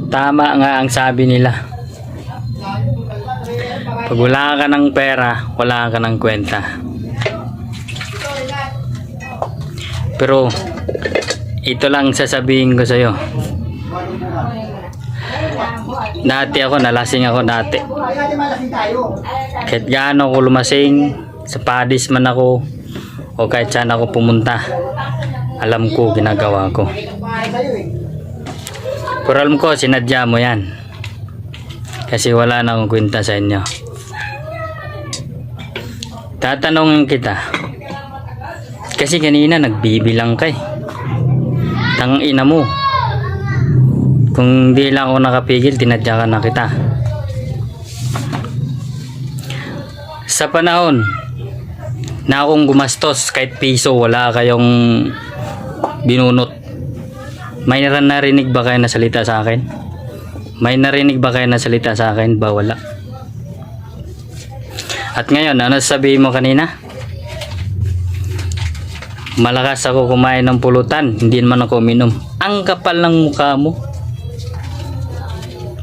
Tama nga ang sabi nila. Pag wala ka ng pera, wala ka ng kwenta. Pero ito lang sasabihin ko sa'yo. Dati ako, nalasing ako dati. Kahit gaano ako lumasing, sa padis man ako, o kahit saan ako pumunta, alam ko ginagawa ko. Pero alam ko, sinadya mo yan. Kasi wala na akong kwenta sa inyo. Tatanungin kita. Kasi kanina nagbibilang ka eh. Tangina mo. Kung di lang ako nakapigil, tinadya ka na kita. Sa panahon na akong gumastos kahit piso, wala kayong binunot. May narinig ba kayo na salita sa akin? May narinig ba kayo na salita sa akin? Ba wala. At ngayon, ano sabihin mo kanina? Malakas ako kumain ng pulutan, hindi naman ako uminom. Ang kapal ng mukha mo.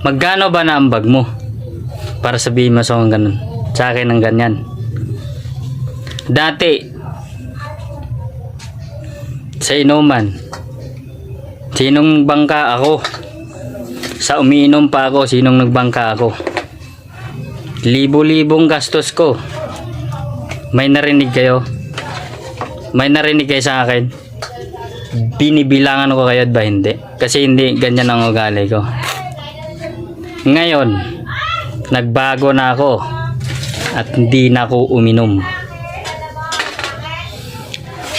Magkano ba na ambag mo? Para sabihin mo sa akin ng ganyan. Dati, sa inuman, sinong bangka ako? Sa umiinom pa ako, sinong nagbangka ako? Libo-libong gastos ko. May narinig kayo? May narinig kayo sa akin? Binibilangan ko kayo ba hindi? Kasi hindi ganyan ang ugali ko. Ngayon, nagbago na ako at hindi na ako uminom.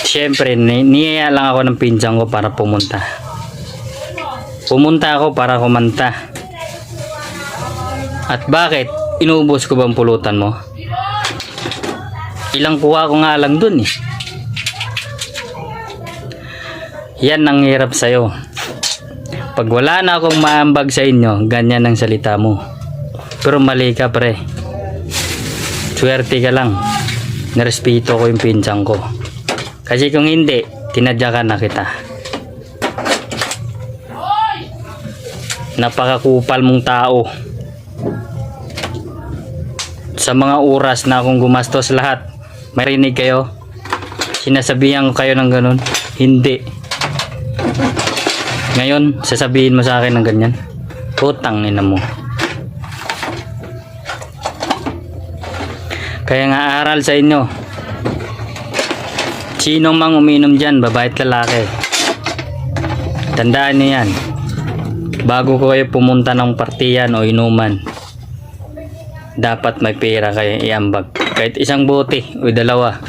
Siyempre, niyaya lang ako ng pinsan ko para pumunta. Pumunta ako para kumanta. At bakit? Inubos ko bang pulutan mo? Ilang kuha ko nga lang dun eh. Yan ang hirap sa'yo. Pag wala na akong maambag sa inyo, ganyan ang salita mo. Pero mali ka pre. Swerte ka lang. Narespeto ko yung pinsan ko. Kasi kung hindi, tinadya ka na kita. Napakakupal mong tao. Sa mga oras na akong gumastos lahat, may rinig kayo? Sinasabihan ko kayo ng ganun? Hindi. Ngayon, sasabihin mo sa akin ng ganyan? Putang ina mo. Kaya nga aral sa inyo. Sino mang uminom dyan, babae at lalaki. Tandaan niyo yan. Bago ko kayo pumunta ng partiyan o inuman, dapat may pera kayo iambag. Kahit isang bote o dalawa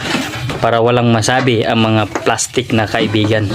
para walang masabi ang mga plastic na kaibigan.